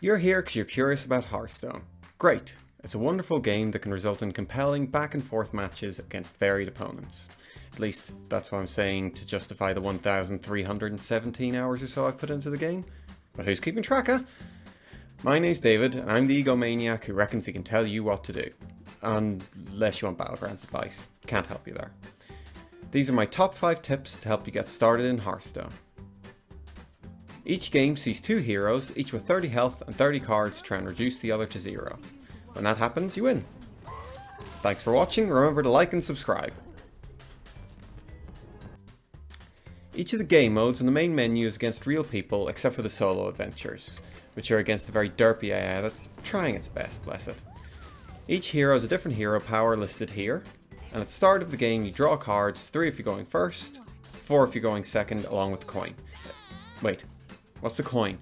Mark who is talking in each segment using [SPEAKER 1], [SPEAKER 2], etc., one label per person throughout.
[SPEAKER 1] You're here because you're curious about Hearthstone. Great! It's a wonderful game that can result in compelling back and forth matches against varied opponents. At least, that's what I'm saying to justify the 1,317 hours or so I've put into the game. But who's keeping track, huh? My name's David, and I'm the egomaniac who reckons he can tell you what to do. Unless you want Battlegrounds advice. Can't help you there. These are my top 5 tips to help you get started in Hearthstone. Each game sees 2 heroes, each with 30 health and 30 cards to try and reduce the other to 0. When that happens, you win. Thanks for watching, remember to like and subscribe. Each of the game modes in the main menu is against real people except for the solo adventures, which are against a very derpy AI that's trying its best, bless it. Each hero has a different hero power listed here, and at the start of the game you draw cards, 3 if you're going first, 4 if you're going second, along with the coin. Wait. What's the coin?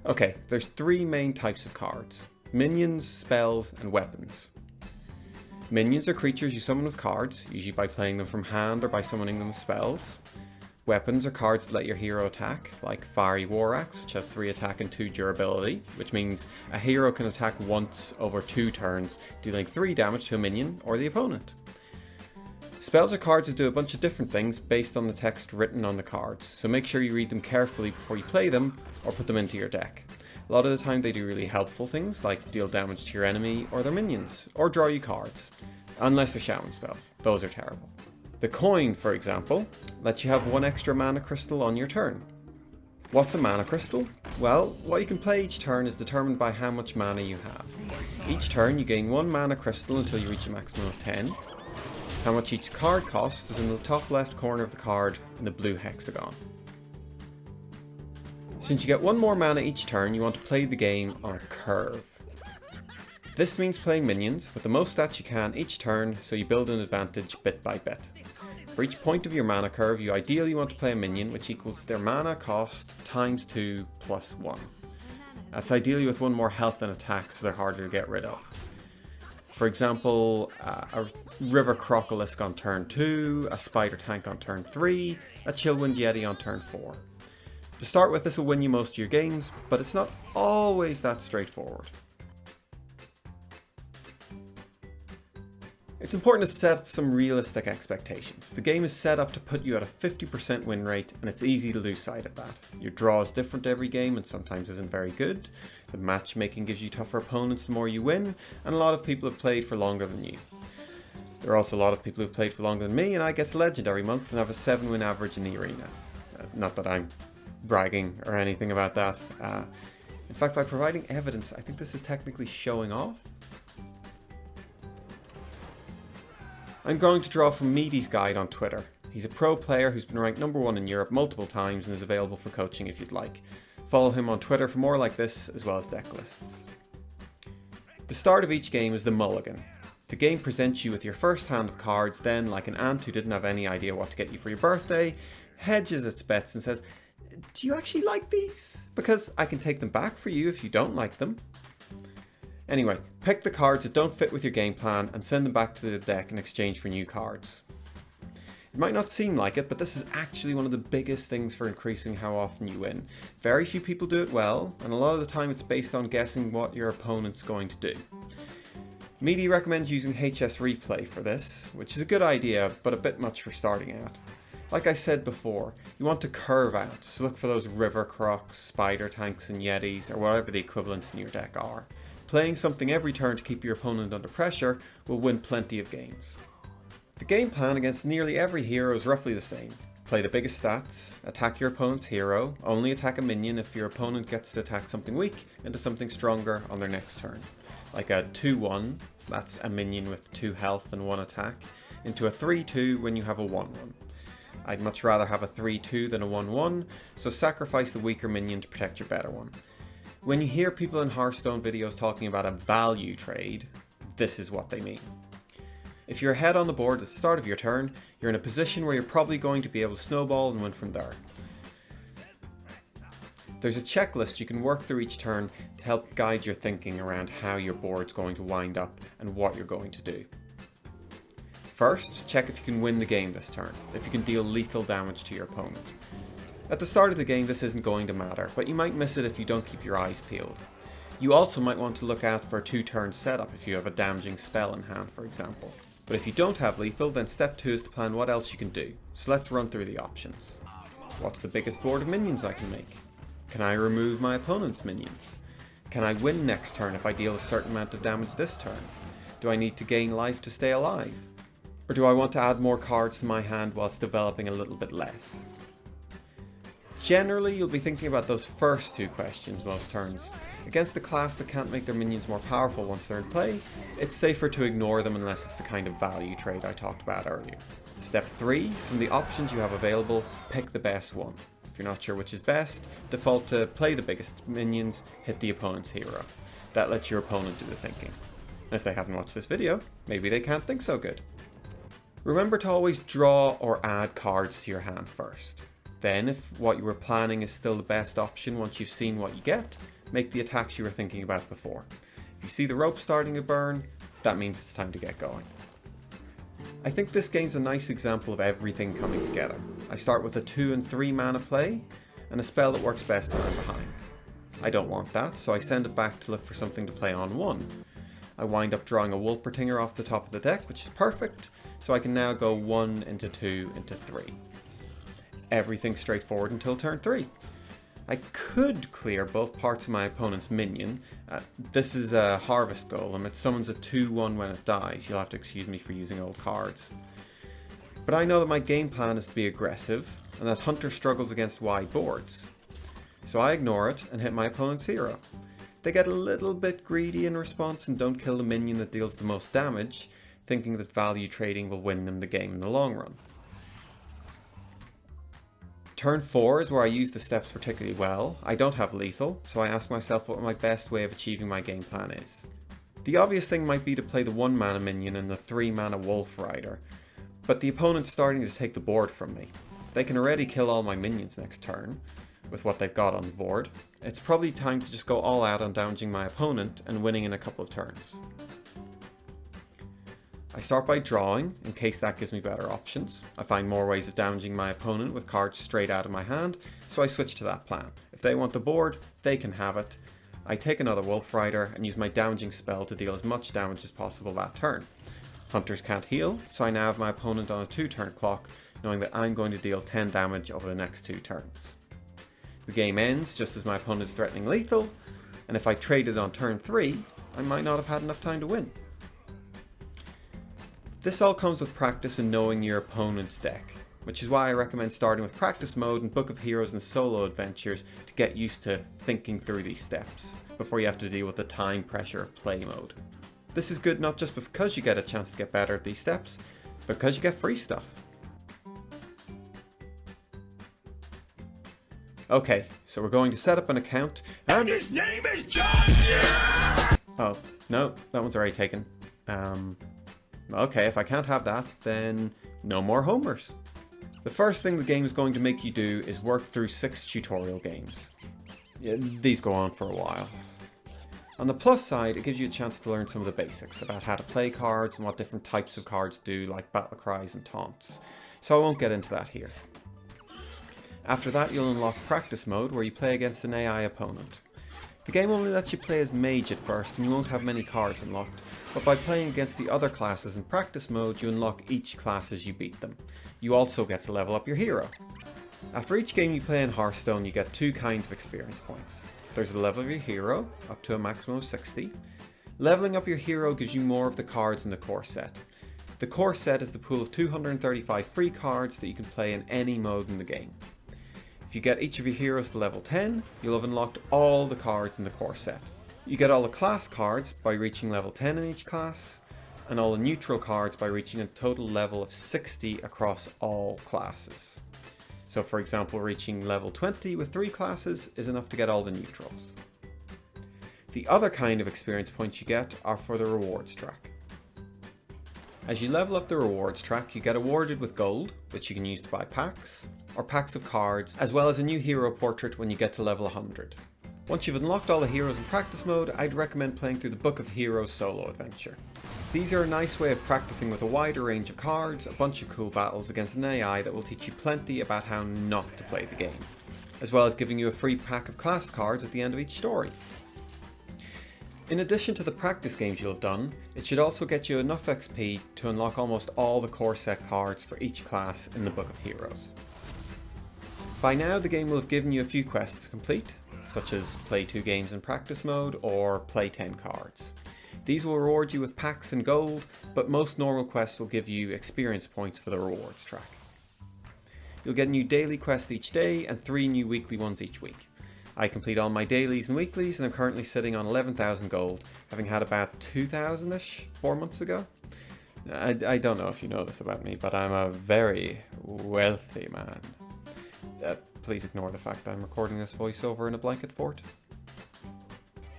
[SPEAKER 1] Okay, there's 3 main types of cards. Minions, spells, and weapons. Minions are creatures you summon with cards, usually by playing them from hand or by summoning them with spells. Weapons are cards that let your hero attack, like Fiery War Axe, which has 3 attack and 2 durability, which means a hero can attack once over 2 turns, dealing 3 damage to a minion or the opponent. Spells are cards that do a bunch of different things based on the text written on the cards, so make sure you read them carefully before you play them or put them into your deck. A lot of the time they do really helpful things like deal damage to your enemy or their minions, or draw you cards. Unless they're shaman spells, those are terrible. The coin, for example, lets you have 1 extra mana crystal on your turn. What's a mana crystal? Well, what you can play each turn is determined by how much mana you have. Each turn you gain 1 mana crystal until you reach a maximum of 10. How much each card costs is in the top left corner of the card in the blue hexagon. Since you get 1 more mana each turn, you want to play the game on a curve. This means playing minions with the most stats you can each turn, so you build an advantage bit by bit. For each point of your mana curve, you ideally want to play a minion which equals their mana cost times 2 plus 1. That's ideally with 1 more health and attack, so they're harder to get rid of. For example, a River Crocolisk on turn 2, a Spider Tank on turn 3, a Chillwind Yeti on turn 4. To start with, this will win you most of your games, but it's not always that straightforward. It's important to set some realistic expectations. The game is set up to put you at a 50% win rate, and it's easy to lose sight of that. Your draw is different every game and sometimes isn't very good. The matchmaking gives you tougher opponents the more you win, and a lot of people have played for longer than you. There are also a lot of people who've played for longer than me, and I get to Legend every month and have a 7-win average in the arena. Not that I'm bragging or anything about that. In fact, by providing evidence, I think this is technically showing off. I'm going to draw from Meaty's Guide on Twitter. He's a pro player who's been ranked number 1 in Europe multiple times and is available for coaching if you'd like. Follow him on Twitter for more like this, as well as deck lists. The start of each game is the mulligan. The game presents you with your first hand of cards, then, like an ant who didn't have any idea what to get you for your birthday, hedges its bets and says, "Do you actually like these? Because I can take them back for you if you don't like them." Anyway, pick the cards that don't fit with your game plan and send them back to the deck in exchange for new cards. It might not seem like it, but this is actually one of the biggest things for increasing how often you win. Very few people do it well, and a lot of the time it's based on guessing what your opponent's going to do. Meaty recommends using HS Replay for this, which is a good idea, but a bit much for starting out. Like I said before, you want to curve out, so look for those River Crocs, Spider Tanks and Yetis, or whatever the equivalents in your deck are. Playing something every turn to keep your opponent under pressure will win plenty of games. The game plan against nearly every hero is roughly the same. Play the biggest stats, attack your opponent's hero, only attack a minion if your opponent gets to attack something weak into something stronger on their next turn. Like a 2-1, that's a minion with 2 health and 1 attack, into a 3-2 when you have a 1-1. I'd much rather have a 3-2 than a 1-1, so sacrifice the weaker minion to protect your better one. When you hear people in Hearthstone videos talking about a value trade, this is what they mean. If you're ahead on the board at the start of your turn, you're in a position where you're probably going to be able to snowball and win from there. There's a checklist you can work through each turn to help guide your thinking around how your board's going to wind up and what you're going to do. First, check if you can win the game this turn, if you can deal lethal damage to your opponent. At the start of the game this isn't going to matter, but you might miss it if you don't keep your eyes peeled. You also might want to look out for a 2-turn setup if you have a damaging spell in hand, for example. But if you don't have lethal, then step 2 is to plan what else you can do, so let's run through the options. What's the biggest board of minions I can make? Can I remove my opponent's minions? Can I win next turn if I deal a certain amount of damage this turn? Do I need to gain life to stay alive? Or do I want to add more cards to my hand whilst developing a little bit less? Generally, you'll be thinking about those first 2 questions most turns. Against a class that can't make their minions more powerful once they're in play, it's safer to ignore them unless it's the kind of value trade I talked about earlier. Step 3, from the options you have available, pick the best one. If you're not sure which is best, default to play the biggest minions, hit the opponent's hero. That lets your opponent do the thinking. And if they haven't watched this video, maybe they can't think so good. Remember to always draw or add cards to your hand first. Then, if what you were planning is still the best option once you've seen what you get, make the attacks you were thinking about before. If you see the rope starting to burn, that means it's time to get going. I think this game's a nice example of everything coming together. I start with a 2 and 3 mana play, and a spell that works best when I'm behind. I don't want that, so I send it back to look for something to play on 1. I wind up drawing a Wolpertinger off the top of the deck, which is perfect, so I can now go 1 into 2 into 3. Everything's straightforward until turn 3. I could clear both parts of my opponent's minion. This is a Harvest Golem. It summons a 2-1 when it dies. You'll have to excuse me for using old cards. But I know that my game plan is to be aggressive, and that Hunter struggles against wide boards. So I ignore it and hit my opponent's hero. They get a little bit greedy in response and don't kill the minion that deals the most damage, thinking that value trading will win them the game in the long run. Turn 4 is where I use the steps particularly well. I don't have lethal, so I ask myself what my best way of achieving my game plan is. The obvious thing might be to play the 1 mana minion and the 3 mana Wolf Rider, but the opponent's starting to take the board from me. They can already kill all my minions next turn, with what they've got on the board. It's probably time to just go all out on damaging my opponent and winning in a couple of turns. I start by drawing, in case that gives me better options. I find more ways of damaging my opponent with cards straight out of my hand, so I switch to that plan. If they want the board, they can have it. I take another Wolf Rider and use my damaging spell to deal as much damage as possible that turn. Hunters can't heal, so I now have my opponent on a 2-turn clock, knowing that I'm going to deal 10 damage over the next 2 turns. The game ends just as my opponent is threatening lethal, and if I traded on turn 3, I might not have had enough time to win. This all comes with practice and knowing your opponent's deck, which is why I recommend starting with practice mode and Book of Heroes and solo adventures to get used to thinking through these steps, before you have to deal with the time pressure of play mode. This is good not just because you get a chance to get better at these steps, but because you get free stuff. Okay, so we're going to set up an account and his name is Johnson! Oh, no, that one's already taken. Okay, if I can't have that, then no more homers. The first thing the game is going to make you do is work through 6 tutorial games. Yeah, these go on for a while. On the plus side, it gives you a chance to learn some of the basics about how to play cards and what different types of cards do, like battle cries and taunts. So I won't get into that here. After that, you'll unlock practice mode, where you play against an AI opponent. The game only lets you play as mage at first, and you won't have many cards unlocked, but by playing against the other classes in practice mode, you unlock each class as you beat them. You also get to level up your hero. After each game you play in Hearthstone, you get 2 kinds of experience points. There's the level of your hero, up to a maximum of 60. Leveling up your hero gives you more of the cards in the core set. The core set is the pool of 235 free cards that you can play in any mode in the game. If you get each of your heroes to level 10, you'll have unlocked all the cards in the core set. You get all the class cards by reaching level 10 in each class, and all the neutral cards by reaching a total level of 60 across all classes. So for example, reaching level 20 with 3 classes is enough to get all the neutrals. The other kind of experience points you get are for the rewards track. As you level up the rewards track, you get awarded with gold, which you can use to buy packs, or packs of cards, as well as a new hero portrait when you get to level 100. Once you've unlocked all the heroes in practice mode, I'd recommend playing through the Book of Heroes solo adventure. These are a nice way of practicing with a wider range of cards, a bunch of cool battles against an AI that will teach you plenty about how not to play the game. as well as giving you a free pack of class cards at the end of each story. In addition to the practice games you'll have done, it should also get you enough XP to unlock almost all the core set cards for each class in the Book of Heroes. By now the game will have given you a few quests to complete, such as play 2 games in practice mode or play 10 cards. These will reward you with packs and gold, but most normal quests will give you experience points for the rewards track. You'll get a new daily quest each day and 3 new weekly ones each week. I complete all my dailies and weeklies and I'm currently sitting on 11,000 gold, having had about 2,000-ish 4 months ago. I don't know if you know this about me, but I'm a very wealthy man. Please ignore the fact that I'm recording this voiceover in a blanket fort.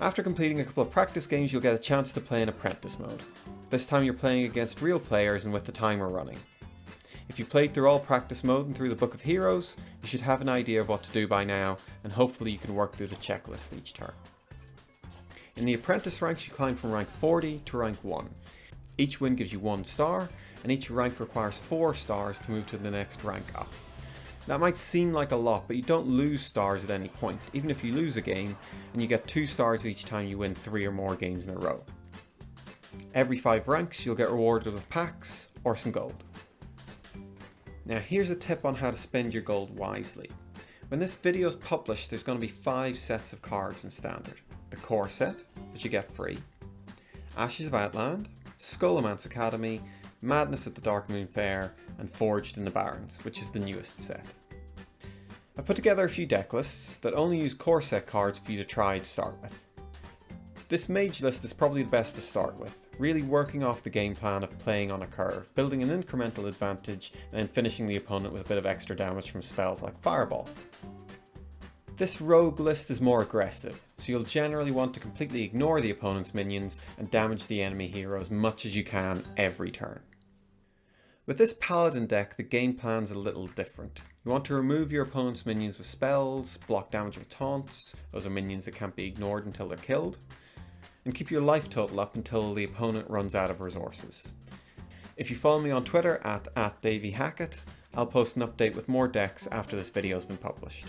[SPEAKER 1] After completing a couple of practice games, you'll get a chance to play in apprentice mode. This time you're playing against real players and with the timer running. If you played through all practice mode and through the Book of Heroes, you should have an idea of what to do by now, and hopefully you can work through the checklist each turn. In the apprentice ranks you climb from rank 40 to rank 1. Each win gives you 1 star, and each rank requires 4 stars to move to the next rank up. That might seem like a lot, but you don't lose stars at any point, even if you lose a game, and you get 2 stars each time you win 3 or more games in a row. Every 5 ranks you'll get rewarded with packs or some gold. Now here's a tip on how to spend your gold wisely. When this video is published, there's going to be 5 sets of cards in Standard. The core set, which you get free, Ashes of Outland, Scholomance Academy, Madness at the Darkmoon Faire, and Forged in the Barrens, which is the newest set. I've put together a few deck lists that only use core set cards for you to try to start with. This mage list is probably the best to start with, really working off the game plan of playing on a curve, building an incremental advantage, and then finishing the opponent with a bit of extra damage from spells like Fireball. This rogue list is more aggressive, so you'll generally want to completely ignore the opponent's minions and damage the enemy hero as much as you can every turn. With this paladin deck, the game plan's a little different. You want to remove your opponent's minions with spells, block damage with taunts, those are minions that can't be ignored until they're killed, and keep your life total up until the opponent runs out of resources. If you follow me on Twitter at @DavyHackett, I'll post an update with more decks after this video has been published.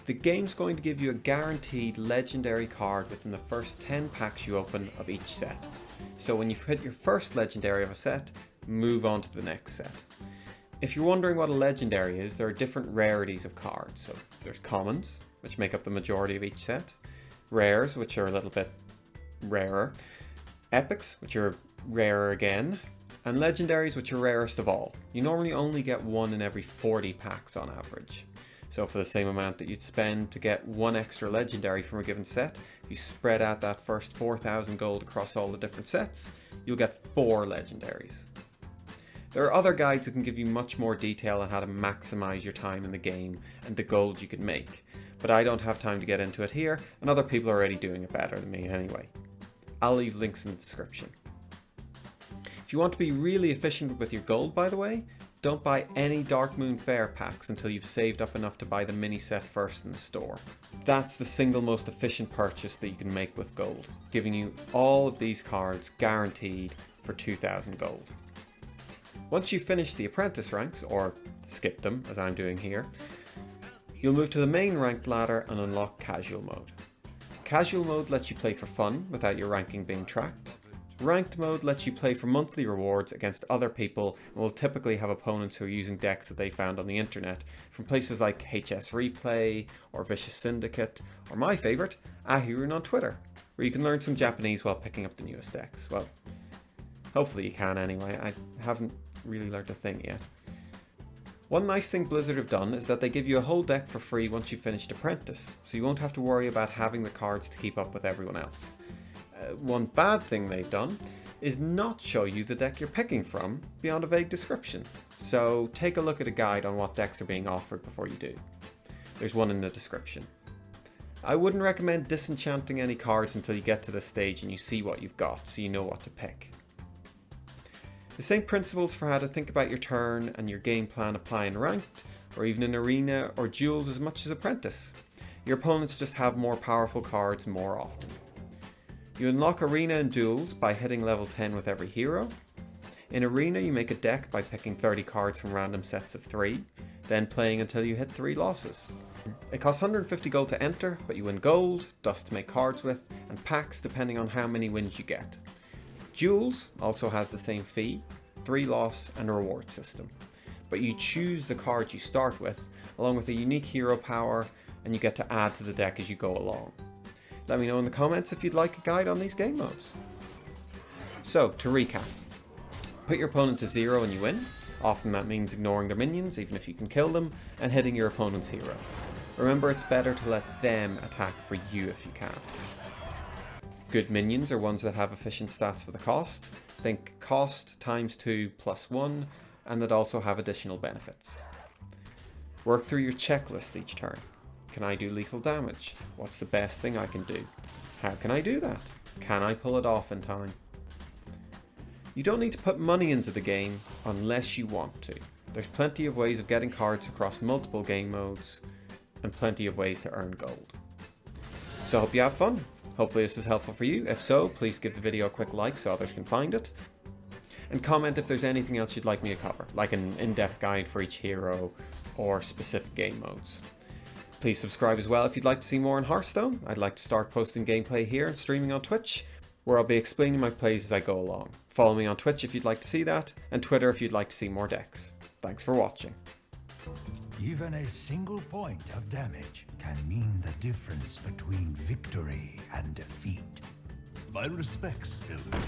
[SPEAKER 1] The game's going to give you a guaranteed legendary card within the first 10 packs you open of each set. So when you've hit your first legendary of a set, move on to the next set. If you're wondering what a legendary is, there are different rarities of cards. So there's commons, which make up the majority of each set, rares, which are a little bit rarer, epics, which are rarer again, and legendaries, which are rarest of all. You normally only get 1 in every 40 packs on average. So for the same amount that you'd spend to get 1 extra legendary from a given set, if you spread out that first 4,000 gold across all the different sets, you'll get 4 legendaries. There are other guides that can give you much more detail on how to maximize your time in the game and the gold you can make, but I don't have time to get into it here, and other people are already doing it better than me anyway. I'll leave links in the description. If you want to be really efficient with your gold, by the way, don't buy any Darkmoon Faire packs until you've saved up enough to buy the mini set first in the store. That's the single most efficient purchase that you can make with gold, giving you all of these cards guaranteed for 2,000 gold. Once you finish the apprentice ranks, or skip them as I'm doing here, you'll move to the main ranked ladder and unlock casual mode. Casual mode lets you play for fun without your ranking being tracked. Ranked mode lets you play for monthly rewards against other people and will typically have opponents who are using decks that they found on the internet from places like HS Replay or Vicious Syndicate, or my favourite, Ahirun on Twitter, where you can learn some Japanese while picking up the newest decks. Well, hopefully you can anyway. I haven't really learned a thing yet. One nice thing Blizzard have done is that they give you a whole deck for free once you've finished Apprentice, so you won't have to worry about having the cards to keep up with everyone else. One bad thing they've done is not show you the deck you're picking from beyond a vague description, so take a look at a guide on what decks are being offered before you do. There's one in the description. I wouldn't recommend disenchanting any cards until you get to this stage and you see what you've got, so you know what to pick. The same principles for how to think about your turn and your game plan apply in Ranked, or even in Arena or Duels as much as Apprentice. Your opponents just have more powerful cards more often. You unlock Arena and Duels by hitting level 10 with every hero. In Arena, you make a deck by picking 30 cards from random sets of 3, then playing until you hit 3 losses. It costs 150 gold to enter, but you win gold, dust to make cards with, and packs depending on how many wins you get. Duels also has the same fee, 3 loss, and a reward system. But you choose the cards you start with, along with a unique hero power, and you get to add to the deck as you go along. Let me know in the comments if you'd like a guide on these game modes. So, to recap. Put your opponent to 0 and you win. Often that means ignoring their minions, even if you can kill them, and hitting your opponent's hero. Remember, it's better to let them attack for you if you can. Good minions are ones that have efficient stats for the cost. Think cost times 2 plus 1, and that also have additional benefits. Work through your checklist each turn. Can I do lethal damage? What's the best thing I can do? How can I do that? Can I pull it off in time? You don't need to put money into the game unless you want to. There's plenty of ways of getting cards across multiple game modes, and plenty of ways to earn gold. So I hope you have fun. Hopefully this is helpful for you. If so, please give the video a quick like so others can find it. And comment if there's anything else you'd like me to cover, like an in-depth guide for each hero or specific game modes. Please subscribe as well if you'd like to see more on Hearthstone. I'd like to start posting gameplay here and streaming on Twitch, where I'll be explaining my plays as I go along. Follow me on Twitch if you'd like to see that, and Twitter if you'd like to see more decks. Thanks for watching.
[SPEAKER 2] Even a single point of damage can mean the difference between victory and defeat.
[SPEAKER 3] My respects, Elder.